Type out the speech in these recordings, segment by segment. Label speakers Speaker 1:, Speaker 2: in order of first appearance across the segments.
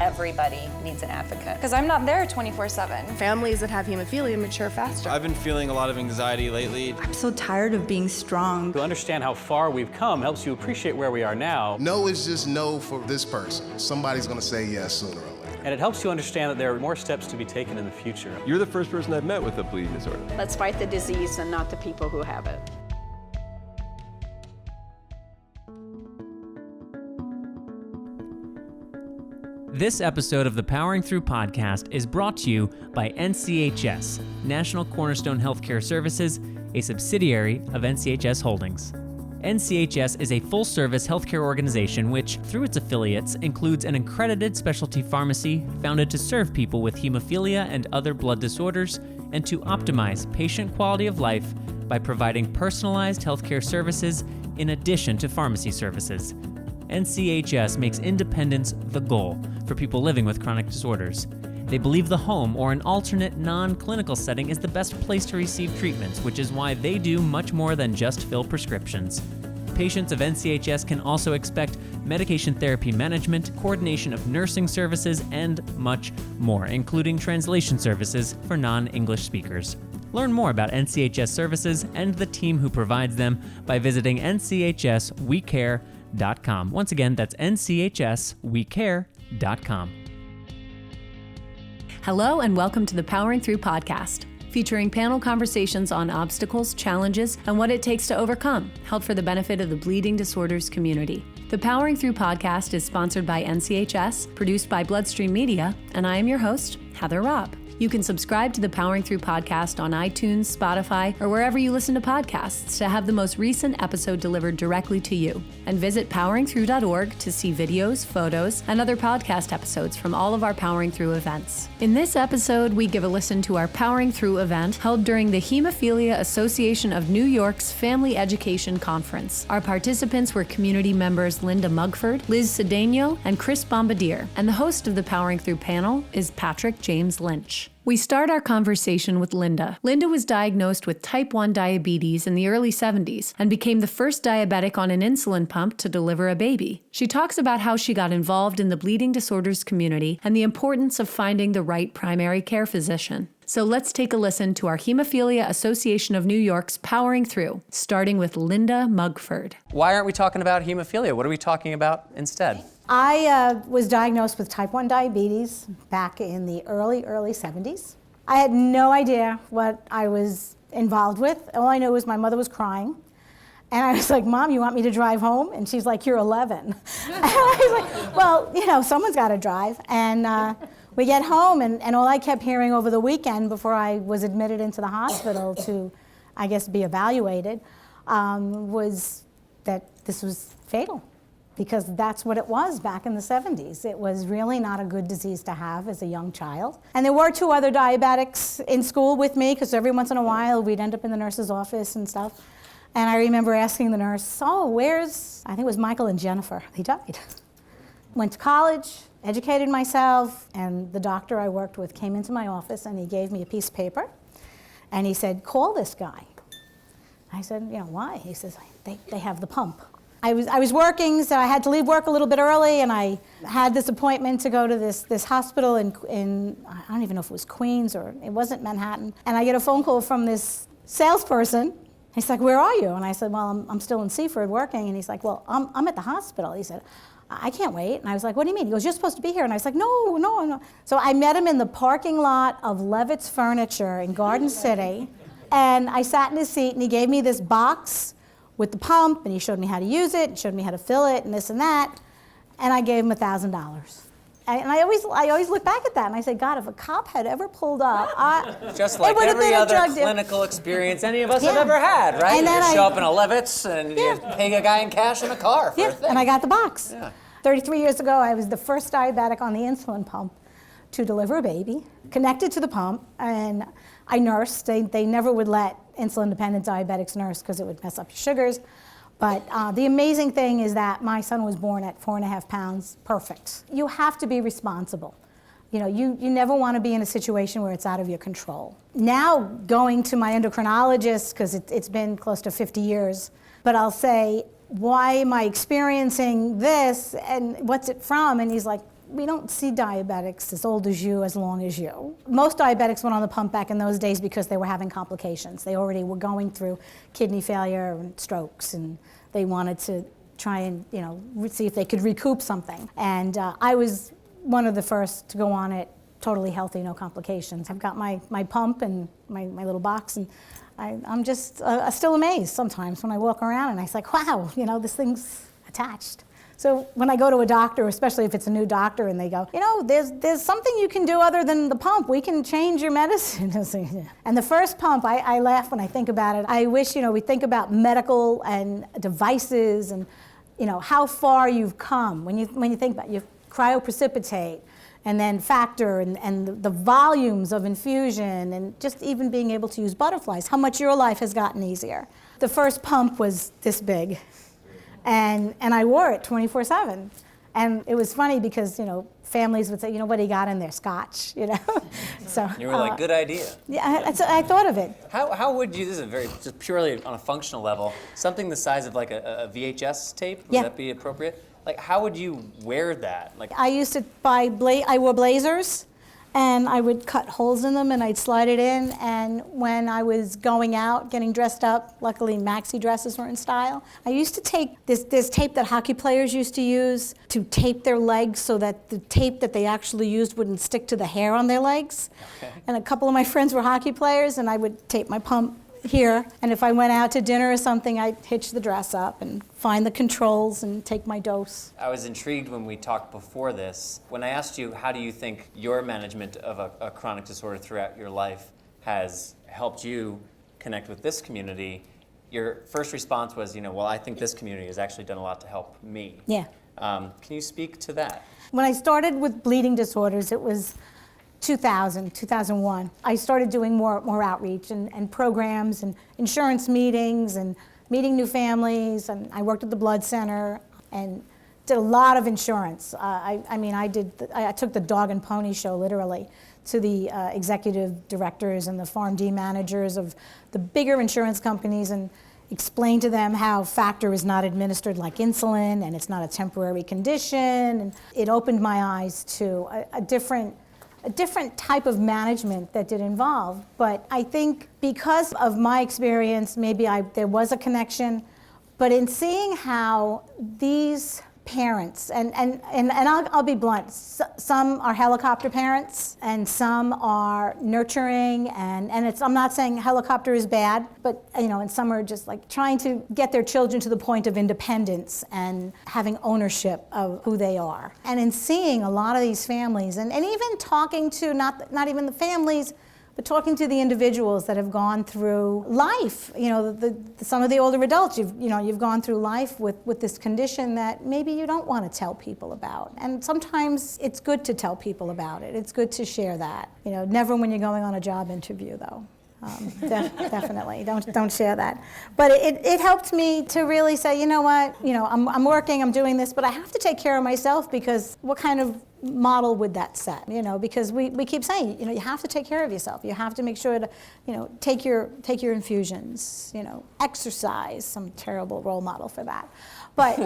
Speaker 1: Everybody needs an advocate.
Speaker 2: Because I'm not there 24/7.
Speaker 3: Families that have hemophilia mature faster.
Speaker 4: I've been feeling a lot of anxiety lately.
Speaker 5: I'm so tired of being strong.
Speaker 6: To understand how far we've come helps you appreciate where we are now.
Speaker 7: No is just no for this person. Somebody's gonna say yes sooner or later.
Speaker 6: And it helps you understand that there are more steps to be taken in the future.
Speaker 8: You're the first person I've met with a bleeding disorder.
Speaker 9: Let's fight the disease and not the people who have it.
Speaker 10: This episode of the Powering Through podcast is brought to you by NCHS, National Cornerstone Healthcare Services, a subsidiary of NCHS Holdings. NCHS is a full-service healthcare organization which, through its affiliates, includes an accredited specialty pharmacy founded to serve people with hemophilia and other blood disorders and to optimize patient quality of life by providing personalized healthcare services in addition to pharmacy services. NCHS makes independence the goal for people living with chronic disorders. They believe the home or an alternate non-clinical setting is the best place to receive treatments, which is why they do much more than just fill prescriptions. Patients of NCHS can also expect medication therapy management, coordination of nursing services, and much more, including translation services for non-English speakers. Learn more about NCHS services and the team who provides them by visiting nchswecare.com. Once again, that's nchswecare.com.
Speaker 11: Hello and welcome to the Powering Through podcast, featuring panel conversations on obstacles, challenges, and what it takes to overcome, held for the benefit of the bleeding disorders community. The Powering Through podcast is sponsored by NCHS, produced by BloodStream Media, and I am your host, Heather Robb. You can subscribe to the Powering Through podcast on iTunes, Spotify, or wherever you listen to podcasts to have the most recent episode delivered directly to you. And visit poweringthrough.org to see videos, photos, and other podcast episodes from all of our Powering Through events. In this episode, we give a listen to our Powering Through event held during the Hemophilia Association of New York's Family Education Conference. Our participants were community members Linda Mugford, Liz Cedeno, and Chris Bombardier. And the host of the Powering Through panel is Patrick James Lynch. We start our conversation with Linda. Linda was diagnosed with type 1 diabetes in the early 70s and became the first diabetic on an insulin pump to deliver a baby. She talks about how she got involved in the bleeding disorders community and the importance of finding the right primary care physician. So let's take a listen to our Hemophilia Association of New York's Powering Through, starting with Linda Mugford.
Speaker 12: Why aren't we talking about hemophilia? What are we talking about instead?
Speaker 13: I was diagnosed with type 1 diabetes back in the early 70s. I had no idea what I was involved with. All I knew was my mother was crying. And I was like, Mom, you want me to drive home? And she's like, you're 11. And I was like, well, someone's got to drive. And we get home, and all I kept hearing over the weekend before I was admitted into the hospital to, I guess, be evaluated, was that this was fatal. Because that's what it was back in the 70s. It was really not a good disease to have as a young child. And there were 2 other diabetics in school with me, because every once in a while we'd end up in the nurse's office and stuff. And I remember asking the nurse, where's, I think it was Michael and Jennifer. They died. Went to college, educated myself, and the doctor I worked with came into my office and he gave me a piece of paper. And he said, call this guy. I said, why? He says, they have the pump. I was working, so I had to leave work a little bit early, and I had this appointment to go to this hospital in I don't even know if it was Queens or it wasn't Manhattan. And I get a phone call from this salesperson. He's like, where are you? And I said, well, I'm still in Seaford working. And he's like, well, I'm at the hospital. He said, I can't wait. And I was like, what do you mean? He goes, you're supposed to be here. And I was like, no. So I met him in the parking lot of Levitt's Furniture in Garden City. And I sat in his seat, and he gave me this box with the pump, and he showed me how to use it, and showed me how to fill it, and this and that, and I gave him $1,000. And I always look back at that, and I say, God, if a cop had ever pulled up,
Speaker 12: just like every other clinical experience any of us have ever had, right?
Speaker 13: And then
Speaker 12: you show up in a Levitt's, and you pay a guy in cash in a car for a thing.
Speaker 13: And I got the box. 33 years ago, I was the first diabetic on the insulin pump to deliver a baby, connected to the pump, and I nursed. They never would let insulin-dependent diabetics nurse because it would mess up your sugars. But the amazing thing is that my son was born at 4.5 pounds, perfect. You have to be responsible. You never want to be in a situation where it's out of your control. Now going to my endocrinologist, because it's been close to 50 years, but I'll say, why am I experiencing this and what's it from? And he's like, we don't see diabetics as old as you, as long as you. Most diabetics went on the pump back in those days because they were having complications. They already were going through kidney failure and strokes, and they wanted to try and, see if they could recoup something. And I was one of the first to go on it, totally healthy, no complications. I've got my pump and my little box, and I'm just still amazed sometimes when I walk around and I say, wow, this thing's attached. So when I go to a doctor, especially if it's a new doctor, and they go, there's something you can do other than the pump. We can change your medicine. And the first pump, I laugh when I think about it. I wish, we think about medical and devices and, how far you've come. When you think about it, you cryoprecipitate, and then factor, and the volumes of infusion, and just even being able to use butterflies, how much your life has gotten easier. The first pump was this big. And I wore it 24/7. And it was funny because, families would say, what do you got in there? Scotch, So
Speaker 12: you were like, good idea.
Speaker 13: Yeah, I thought of it.
Speaker 12: How would you, this is just purely on a functional level, something the size of like a VHS tape, would that be appropriate? Like, how would you wear that? Like,
Speaker 13: I used to I wore blazers, and I would cut holes in them and I'd slide it in, and when I was going out, getting dressed up, luckily maxi dresses were in style, I used to take this tape that hockey players used to use to tape their legs so that the tape that they actually used wouldn't stick to the hair on their legs. Okay. And a couple of my friends were hockey players, and I would tape my pump here, and if I went out to dinner or something, I'd hitch the dress up and find the controls and take my dose.
Speaker 12: I was intrigued when we talked before this. When I asked you, how do you think your management of a chronic disorder throughout your life has helped you connect with this community, your first response was, I think this community has actually done a lot to help me.
Speaker 13: Yeah.
Speaker 12: Can you speak to that?
Speaker 13: When I started with bleeding disorders, it was 2001. I started doing more outreach and programs and insurance meetings and meeting new families, and I worked at the blood center and did a lot of insurance. I took the dog and pony show literally to the executive directors and the PharmD managers of the bigger insurance companies and explained to them how factor is not administered like insulin and it's not a temporary condition. And it opened my eyes to a different type of management that did involve. But I think because of my experience, maybe there was a connection, but in seeing how these parents, and I'll be blunt, some are helicopter parents and some are nurturing, and I'm not saying helicopter is bad, but and some are just like trying to get their children to the point of independence and having ownership of who they are. And in seeing a lot of these families, and even talking to not even the families, but talking to the individuals that have gone through life, some of the older adults, you've gone through life with this condition that maybe you don't want to tell people about. And sometimes it's good to tell people about it. It's good to share that. Never when you're going on a job interview, though. Definitely, don't share that. But it helped me to really say, I'm working, I'm doing this, but I have to take care of myself, because what kind of model would that set? Because we keep saying, you have to take care of yourself. You have to make sure to, take your infusions, exercise, some terrible role model for that. But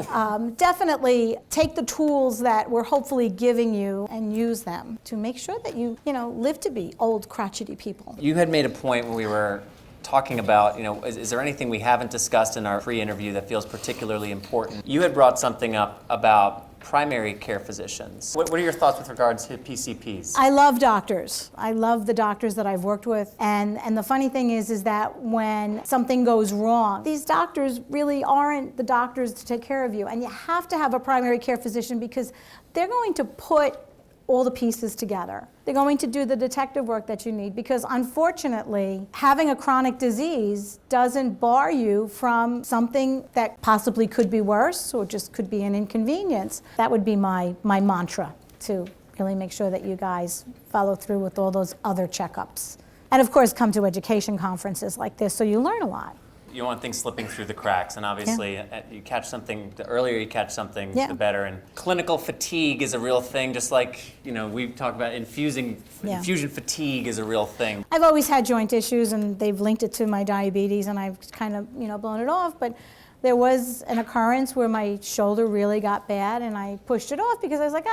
Speaker 13: definitely take the tools that we're hopefully giving you and use them to make sure that you live to be old, crotchety people.
Speaker 12: You had made a point when we were talking about, is there anything we haven't discussed in our pre-interview that feels particularly important? You had brought something up about primary care physicians. What are your thoughts with regards to PCPs?
Speaker 13: I love doctors. I love the doctors that I've worked with. And the funny thing is that when something goes wrong, these doctors really aren't the doctors to take care of you. And you have to have a primary care physician, because they're going to put all the pieces together. They're going to do the detective work that you need, because unfortunately, having a chronic disease doesn't bar you from something that possibly could be worse or just could be an inconvenience. That would be my mantra, to really make sure that you guys follow through with all those other checkups. And of course, come to education conferences like this so you learn a lot.
Speaker 12: You don't want things slipping through the cracks, and obviously you catch something, the earlier you catch something, the better. And clinical fatigue is a real thing, just like, we talk about infusion fatigue is a real thing.
Speaker 13: I've always had joint issues, and they've linked it to my diabetes, and I've kind of, blown it off, but there was an occurrence where my shoulder really got bad, and I pushed it off because I was like,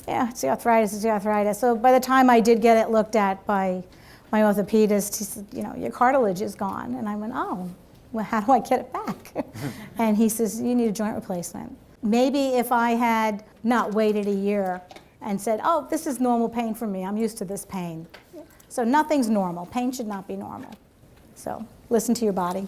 Speaker 13: yeah, it's the arthritis. So by the time I did get it looked at by my orthopedist, he said, your cartilage is gone. And I went, oh, well, how do I get it back? And he says, you need a joint replacement. Maybe if I had not waited a year and said, oh, this is normal pain for me, I'm used to this pain. So nothing's normal. Pain should not be normal. So listen to your body.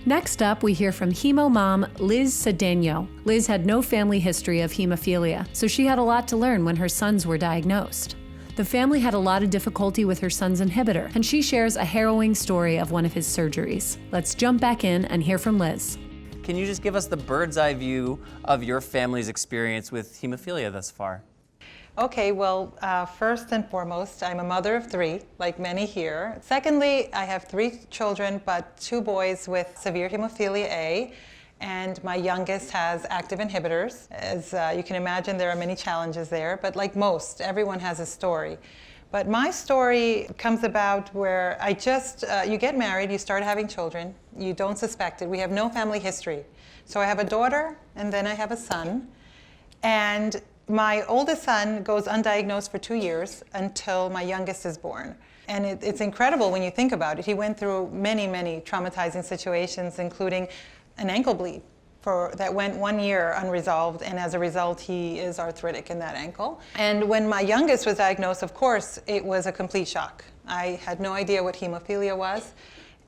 Speaker 11: Next up, we hear from hemo mom Liz Cedeno. Liz had no family history of hemophilia, so she had a lot to learn when her sons were diagnosed. The family had a lot of difficulty with her son's inhibitor, and she shares a harrowing story of one of his surgeries. Let's jump back in and hear from Liz.
Speaker 12: Can you just give us the bird's eye view of your family's experience with hemophilia thus far?
Speaker 14: Okay, well, first and foremost, I'm a mother of 3, like many here. Secondly, I have 3 children, but 2 boys with severe hemophilia A, and my youngest has active inhibitors. As you can imagine, there are many challenges there, but like most, everyone has a story. But my story comes about where you get married, you start having children, you don't suspect it. We have no family history. So I have a daughter, and then I have a son, and my oldest son goes undiagnosed for 2 years until my youngest is born. And it's incredible when you think about it. He went through many, many traumatizing situations, including an ankle bleed that went 1 year unresolved, and as a result, he is arthritic in that ankle. And when my youngest was diagnosed, of course, it was a complete shock. I had no idea what hemophilia was,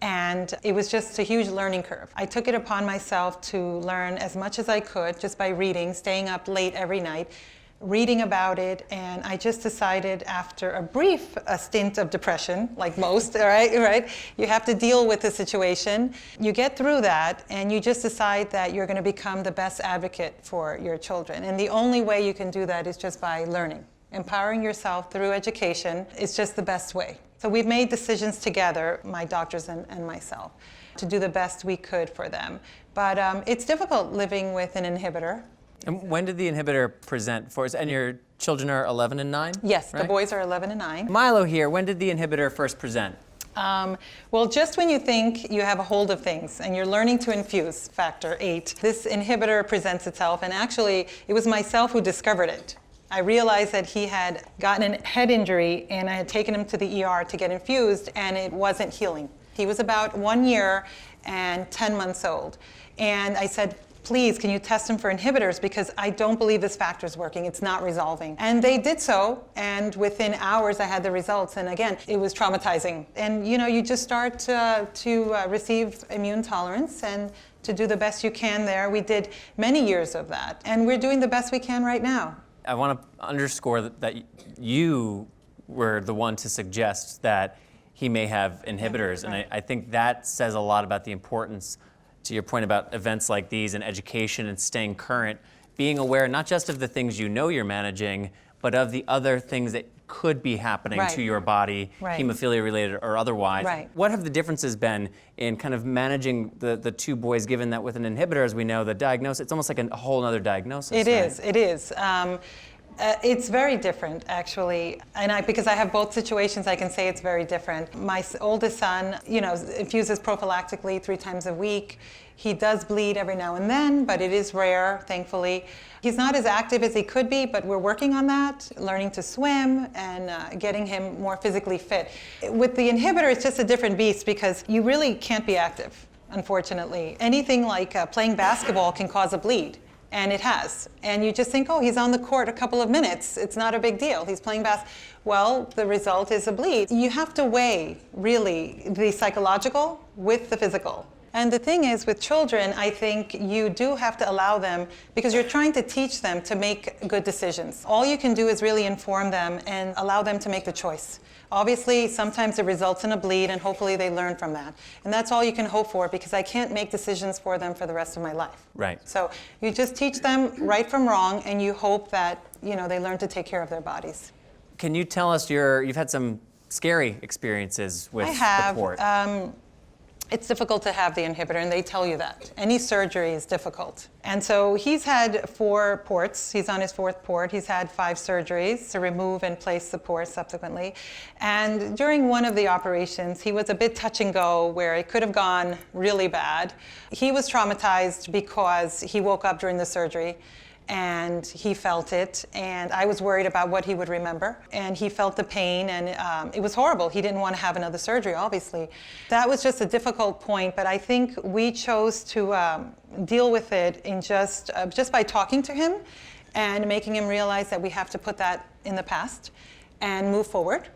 Speaker 14: and it was just a huge learning curve. I took it upon myself to learn as much as I could just by reading, staying up late every night, reading about it, and I just decided after a brief stint of depression, like most, right? You have to deal with the situation. You get through that, and you just decide that you're going to become the best advocate for your children. And the only way you can do that is just by learning. Empowering yourself through education is just the best way. So we've made decisions together, my doctors and myself, to do the best we could for them. But it's difficult living with an inhibitor.
Speaker 12: And when did the inhibitor present for us? And your children are 11 and 9?
Speaker 14: Yes,
Speaker 12: right?
Speaker 14: The boys are 11 and 9.
Speaker 12: Milo here, when did the inhibitor first present?
Speaker 14: Well, just when you think you have a hold of things and you're learning to infuse factor 8, this inhibitor presents itself, and actually it was myself who discovered it. I realized that he had gotten a head injury, and I had taken him to the ER to get infused, and it wasn't healing. He was about 1 year and 10 months old. And I said, please, can you test him for inhibitors, because I don't believe this factor is working, it's not resolving. And they did so, and within hours I had the results, and again, it was traumatizing. And you just start to receive immune tolerance and to do the best you can there. We did many years of that, and we're doing the best we can right now.
Speaker 12: I want to underscore that you were the one to suggest that he may have inhibitors, and I think that says a lot about the importance, to your point about events like these and education and staying current, being aware not just of the things you know you're managing, but of the other things that could be happening to your body, hemophilia related or otherwise.
Speaker 14: Right.
Speaker 12: What have the differences been in kind of managing the 2 boys, given that with an inhibitor, as we know, the diagnosis, it's almost like a whole other diagnosis.
Speaker 14: It is. It's very different, actually, and because I have both situations, I can say it's very different. My oldest son, infuses prophylactically 3 times a week. He does bleed every now and then, but it is rare, thankfully. He's not as active as he could be, but we're working on that, learning to swim and getting him more physically fit. With the inhibitor, it's just a different beast because you really can't be active, unfortunately. Anything like playing basketball can cause a bleed. And it has. And you just think, oh, he's on the court a couple of minutes. It's not a big deal. He's playing basketball. Well, the result is a bleed. You have to weigh, really, the psychological with the physical. And the thing is, with children, I think you do have to allow them, because you're trying to teach them to make good decisions. All you can do is really inform them and allow them to make the choice. Obviously, sometimes it results in a bleed, and hopefully they learn from that. And that's all you can hope for, because I can't make decisions for them for the rest of my life.
Speaker 12: Right.
Speaker 14: So you just teach them right from wrong, and you hope that they learn to take care of their bodies.
Speaker 12: Can you tell us you've had some scary experiences with the port?
Speaker 14: It's difficult to have the inhibitor, and they tell you that. Any surgery is difficult. And so he's had 4 ports. He's on his 4th port. He's had 5 surgeries to remove and place the port subsequently. And during one of the operations, he was a bit touch and go, where it could have gone really bad. He was traumatized because he woke up during the surgery, and he felt it, and I was worried about what he would remember, and he felt the pain, and it was horrible. He didn't want to have another surgery, obviously. That was just a difficult point, but I think we chose to deal with it in just by talking to him and making him realize that we have to put that in the past and move forward.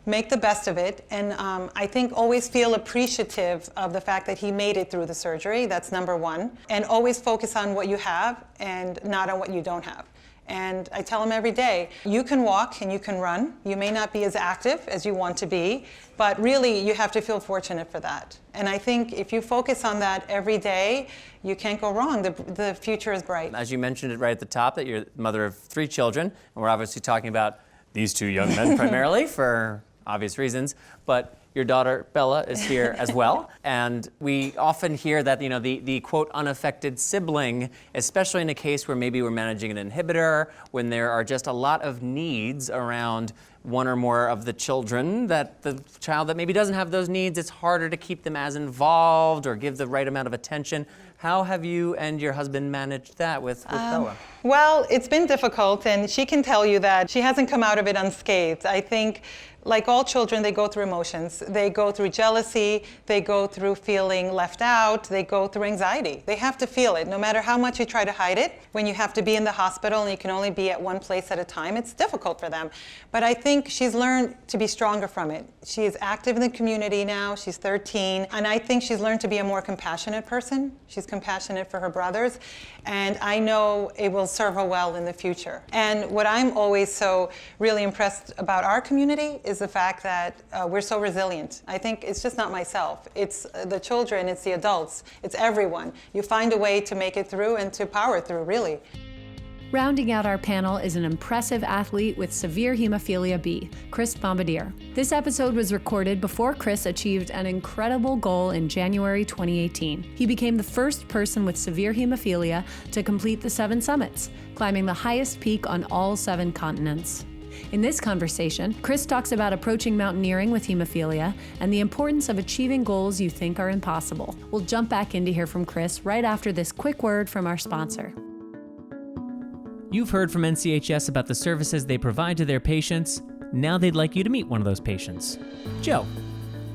Speaker 14: Make the best of it, and I think always feel appreciative of the fact that he made it through the surgery. That's number one. And always focus on what you have and not on what you don't have. And I tell him every day, you can walk and you can run. You may not be as active as you want to be, but really you have to feel fortunate for that. And I think if you focus on that every day, you can't go wrong. The future is bright.
Speaker 12: As you mentioned it right at the top, that you're the mother of 3 children, and we're obviously talking about these 2 young men primarily for obvious reasons, but your daughter Bella is here as well. And we often hear that, the quote unaffected sibling, especially in a case where maybe we're managing an inhibitor, when there are just a lot of needs around one or more of the children, that the child that maybe doesn't have those needs, it's harder to keep them as involved or give the right amount of attention. How have you and your husband managed that with Bella?
Speaker 14: Well, it's been difficult, and she can tell you that she hasn't come out of it unscathed. I think, like all children, they go through emotions. They go through jealousy, they go through feeling left out, they go through anxiety. They have to feel it, no matter how much you try to hide it. When you have to be in the hospital and you can only be at one place at a time, it's difficult for them. But I think she's learned to be stronger from it. She is active in the community now, she's 13, and I think she's learned to be a more compassionate person. She's compassionate for her brothers, and I know it will serve her well in the future. And what I'm always so really impressed about our community is the fact that we're so resilient. I think it's just not myself. It's the children, it's the adults, it's everyone. You find a way to make it through and to power through, really.
Speaker 11: Rounding out our panel is an impressive athlete with severe hemophilia B, Chris Bombardier. This episode was recorded before Chris achieved an incredible goal in January 2018. He became the first person with severe hemophilia to complete the 7 summits, climbing the highest peak on all 7 continents. In this conversation, Chris talks about approaching mountaineering with hemophilia and the importance of achieving goals you think are impossible. We'll jump back in to hear from Chris right after this quick word from our sponsor.
Speaker 10: You've heard from NCHS about the services they provide to their patients. Now they'd like you to meet one of those patients. Joe.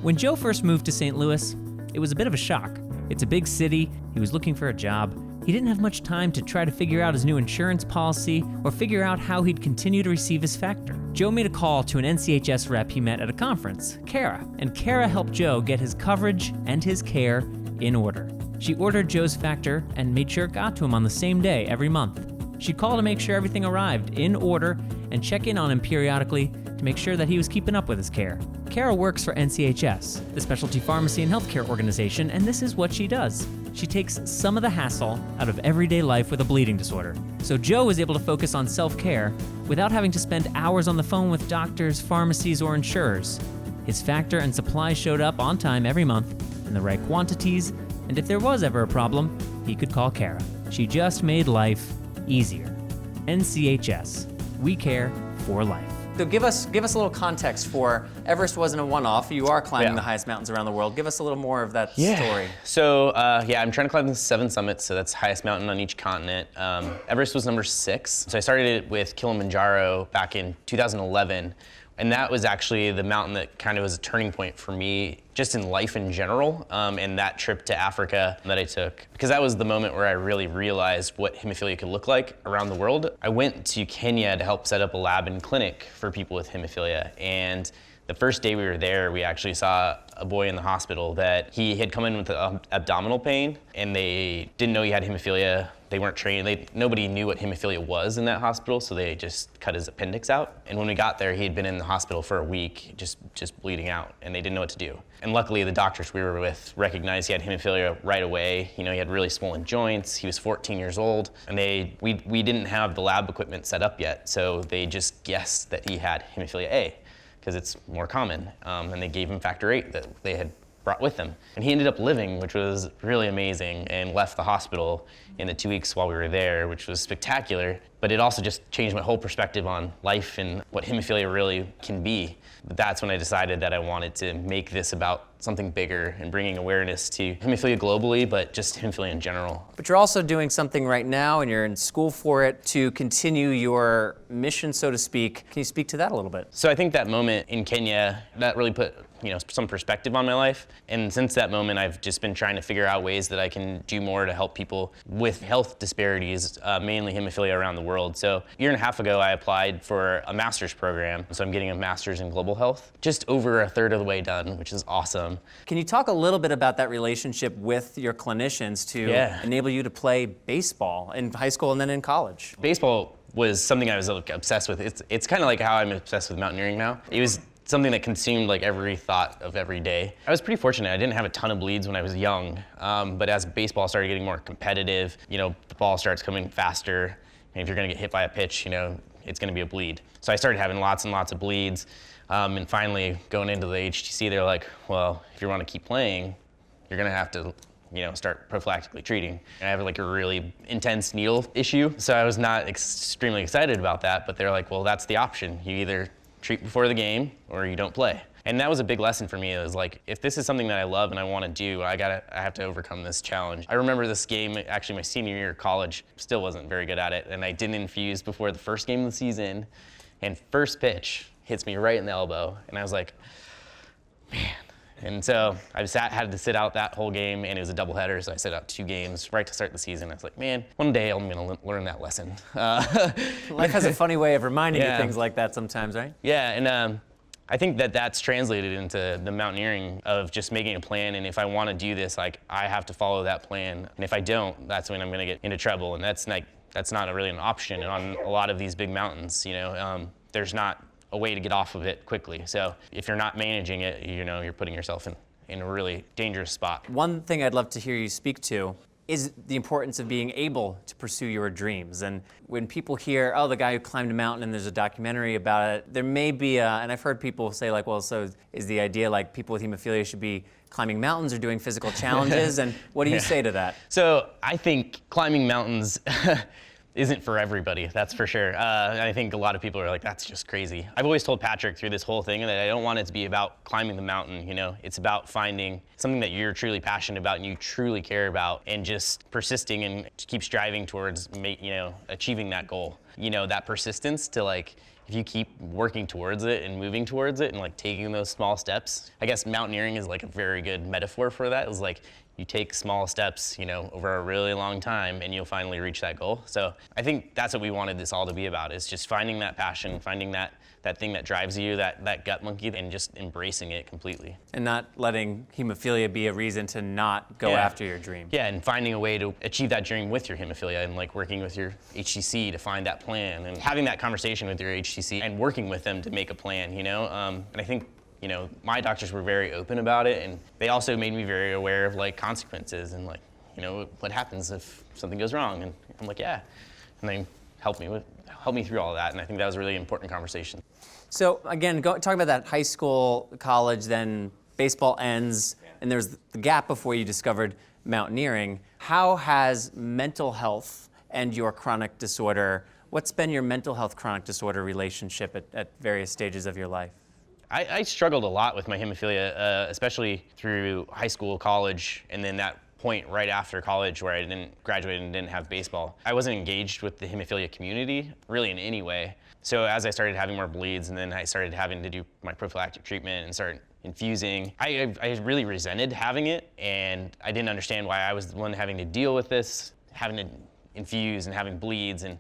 Speaker 10: When Joe first moved to St. Louis, it was a bit of a shock. It's a big city, he was looking for a job. He didn't have much time to try to figure out his new insurance policy or figure out how he'd continue to receive his factor. Joe made a call to an NCHS rep he met at a conference, Kara, and Kara helped Joe get his coverage and his care in order. She ordered Joe's factor and made sure it got to him on the same day every month. She'd call to make sure everything arrived in order and check in on him periodically to make sure that he was keeping up with his care. Kara works for NCHS, the specialty pharmacy and healthcare organization, and this is what she does. She takes some of the hassle out of everyday life with a bleeding disorder. So Joe was able to focus on self-care without having to spend hours on the phone with doctors, pharmacies, or insurers. His factor and supplies showed up on time every month in the right quantities, and if there was ever a problem, he could call Kara. She just made life easier. NCHS. We care for life.
Speaker 12: So give us a little context for Everest wasn't a one-off. You are climbing the highest mountains around the world. Give us a little more of that story.
Speaker 15: So I'm trying to climb the 7 summits, so that's highest mountain on each continent. Everest was number 6. So I started it with Kilimanjaro back in 2011. And that was actually the mountain that kind of was a turning point for me, just in life in general, and that trip to Africa that I took. Because that was the moment where I really realized what hemophilia could look like around the world. I went to Kenya to help set up a lab and clinic for people with hemophilia. And the first day we were there, we actually saw a boy in the hospital that he had come in with abdominal pain, and they didn't know he had hemophilia. They weren't trained. Nobody knew what hemophilia was in that hospital, so they just cut his appendix out. And when we got there, he had been in the hospital for a week, just bleeding out, and they didn't know what to do. And luckily, the doctors we were with recognized he had hemophilia right away. He had really swollen joints. He was 14 years old, and we didn't have the lab equipment set up yet, so they just guessed that he had hemophilia A, because it's more common. And they gave him factor 8 that they had brought with them. And he ended up living, which was really amazing, and left the hospital in the 2 weeks while we were there, which was spectacular. but it also just changed my whole perspective on life and what hemophilia really can be. But that's when I decided that I wanted to make this about something bigger and bringing awareness to hemophilia globally, but just hemophilia in general.
Speaker 12: But you're also doing something right now, and you're in school for it, to continue your mission, so to speak. Can you speak to that a little bit?
Speaker 15: So I think that moment in Kenya, that really put some perspective on my life. And since that moment, I've just been trying to figure out ways that I can do more to help people with health disparities, mainly hemophilia around the world. So a year and a half ago, I applied for a master's program. So I'm getting a master's in global health, just over a third of the way done, which is awesome.
Speaker 12: Can you talk a little bit about that relationship with your clinicians to enable you to play baseball in high school and then in college?
Speaker 15: Baseball was something I was obsessed with. It's kind of like how I'm obsessed with mountaineering now. It was something that consumed like every thought of every day. I was pretty fortunate. I didn't have a ton of bleeds when I was young, but as baseball started getting more competitive, the ball starts coming faster, and if you're gonna get hit by a pitch, it's gonna be a bleed. So I started having lots and lots of bleeds, and finally going into the HTC, they're like, well, if you wanna keep playing, you're gonna have to start prophylactically treating. And I have like a really intense needle issue, so I was not extremely excited about that, but they're like, well, that's the option. You either treat before the game or you don't play. And that was a big lesson for me. It was like, if this is something that I love and I want to do, I have to overcome this challenge. I remember this game, actually my senior year of college, still wasn't very good at it, and I didn't infuse before the first game of the season, and first pitch hits me right in the elbow, and I was like, man. And so I had to sit out that whole game, and it was a doubleheader, so I sat out 2 games right to start the season. I was like, man, one day I'm gonna learn that lesson.
Speaker 12: Life has a funny way of reminding you things like that sometimes, right?
Speaker 15: Yeah, and I think that's translated into the mountaineering of just making a plan, and if I want to do this, like, I have to follow that plan, and if I don't, that's when I'm gonna get into trouble, and that's not really an option. And on a lot of these big mountains, there's not a way to get off of it quickly. So if you're not managing it, you're putting yourself in a really dangerous spot.
Speaker 12: One thing I'd love to hear you speak to is the importance of being able to pursue your dreams. And when people hear, oh, the guy who climbed a mountain and there's a documentary about it, there may be and I've heard people say like, well, so is the idea like people with hemophilia should be climbing mountains or doing physical challenges? And what do you say to that?
Speaker 15: So I think climbing mountains isn't for everybody, that's for sure. I think a lot of people are like, that's just crazy. I've always told Patrick through this whole thing that I don't want it to be about climbing the mountain, It's about finding something that you're truly passionate about and you truly care about, and just persisting and keep striving towards, achieving that goal. That persistence to like, if you keep working towards it and moving towards it and like taking those small steps. I guess mountaineering is like a very good metaphor for that. It's like, you take small steps, over a really long time, and you'll finally reach that goal. So I think that's what we wanted this all to be about, is just finding that passion, finding that thing that drives you, that gut monkey, and just embracing it completely.
Speaker 12: And not letting hemophilia be a reason to not go after your dream.
Speaker 15: Yeah, and finding a way to achieve that dream with your hemophilia, and like working with your HTC to find that plan, and having that conversation with your HTC and working with them to make a plan, And I think my doctors were very open about it, and they also made me very aware of like consequences and like, what happens if something goes wrong, and I'm like, yeah, and they helped me through all of that, and I think that was a really important conversation.
Speaker 12: So again, talking about that high school, college, then baseball ends, and there's the gap before you discovered mountaineering. How has mental health and your chronic disorder, what's been your mental health chronic disorder relationship at various stages of your life?
Speaker 15: I struggled a lot with my hemophilia, especially through high school, college, and then that point right after college where I didn't graduate and didn't have baseball. I wasn't engaged with the hemophilia community really in any way. So as I started having more bleeds, and then I started having to do my prophylactic treatment and start infusing, I really resented having it, and I didn't understand why I was the one having to deal with this, having to infuse and having bleeds, and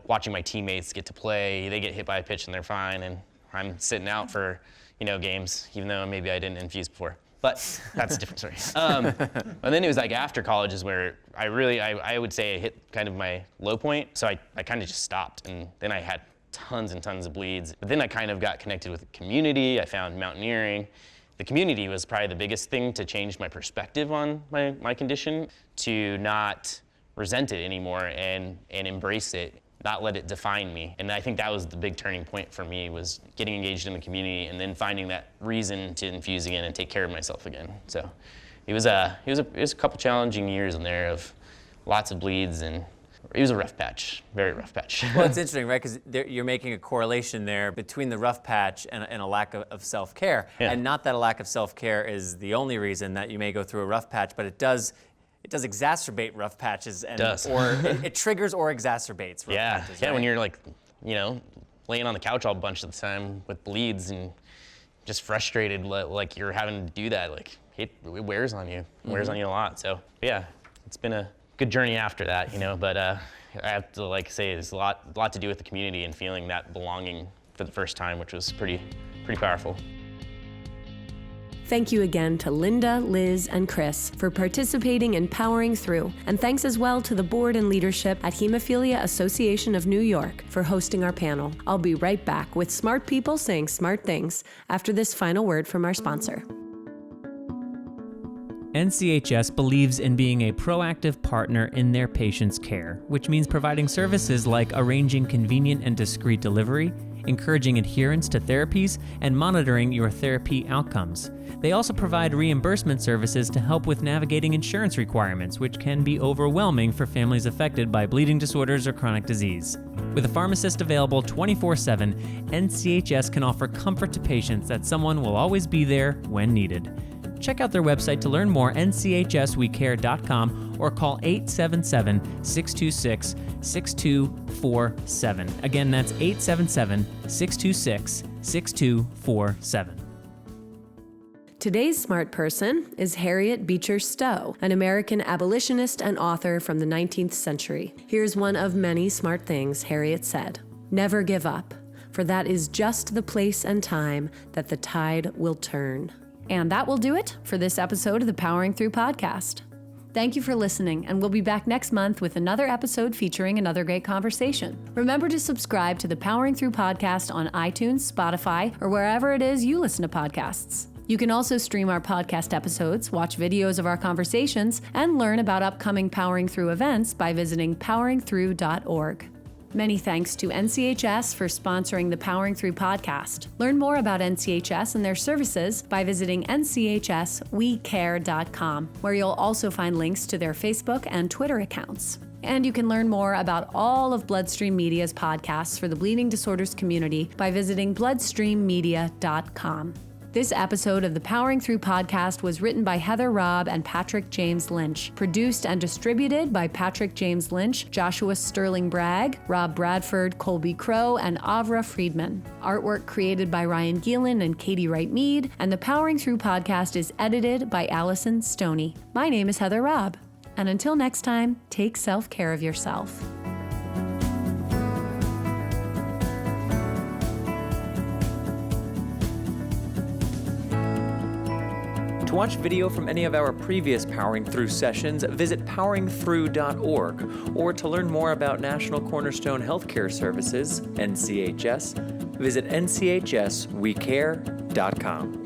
Speaker 15: watching my teammates get to play. They get hit by a pitch and they're fine, and I'm sitting out for, games, even though maybe I didn't infuse before. But that's a different story. And then it was like after college is where I would say I hit kind of my low point. So I kind of just stopped, and then I had tons and tons of bleeds. But then I kind of got connected with the community. I found mountaineering. The community was probably the biggest thing to change my perspective on my condition, to not resent it anymore and embrace it, not let it define me. And I think that was the big turning point for me, was getting engaged in the community and then finding that reason to infuse again and take care of myself again. So it was a couple challenging years in there of lots of bleeds and It was a rough patch, very rough patch.
Speaker 12: Well, it's interesting, right? Because you're making a correlation there between the rough patch and a lack of self-care.
Speaker 15: Yeah.
Speaker 12: And not that a lack of self-care is the only reason that you may go through a rough patch, but it does exacerbate rough patches. And, or it triggers or exacerbates rough patches.
Speaker 15: Yeah,
Speaker 12: right?
Speaker 15: when you're like, laying on the couch all bunch of the time with bleeds and just frustrated, like you're having to do that, like it wears on you. It wears on you a lot. So yeah, it's been a good journey after that, but I have to say there's a lot to do with the community and feeling that belonging for the first time, which was pretty powerful.
Speaker 11: Thank you again to Linda, Liz, and Chris for participating in Powering Through, and thanks as well to the board and leadership at Hemophilia Association of New York for hosting our panel. I'll be right back with smart people saying smart things after this final word from our sponsor.
Speaker 10: NCHS believes in being a proactive partner in their patients' care, which means providing services like arranging convenient and discreet delivery, encouraging adherence to therapies, and monitoring your therapy outcomes. They also provide reimbursement services to help with navigating insurance requirements, which can be overwhelming for families affected by bleeding disorders or chronic disease. With a pharmacist available 24/7, NCHS can offer comfort to patients that someone will always be there when needed. Check out their website to learn more, nchswecare.com, or call 877-626-6247. Again, that's 877-626-6247.
Speaker 11: Today's smart person is Harriet Beecher Stowe, an American abolitionist and author from the 19th century. Here's one of many smart things Harriet said. Never give up, for that is just the place and time that the tide will turn. And that will do it for this episode of the Powering Through podcast. Thank you for listening, and we'll be back next month with another episode featuring another great conversation. Remember to subscribe to the Powering Through podcast on iTunes, Spotify, or wherever it is you listen to podcasts. You can also stream our podcast episodes, watch videos of our conversations, and learn about upcoming Powering Through events by visiting poweringthrough.org. Many thanks to NCHS for sponsoring the Powering Through podcast. Learn more about NCHS and their services by visiting nchswecare.com, where you'll also find links to their Facebook and Twitter accounts. And you can learn more about all of BloodStream Media's podcasts for the bleeding disorders community by visiting BloodStreamMedia.com. This episode of the Powering Through podcast was written by Heather Robb and Patrick James Lynch, produced and distributed by Patrick James Lynch, Joshua Sterling Bragg, Rob Bradford, Colby Crow, and Avra Friedman. Artwork created by Ryan Geelan and Katie Wright-Mead, and the Powering Through podcast is edited by Allison Stoney. My name is Heather Robb, and until next time, take self-care of yourself.
Speaker 10: To watch video from any of our previous Powering Through sessions, visit poweringthrough.org, or to learn more about National Cornerstone Healthcare Services, NCHS, visit nchswecare.com.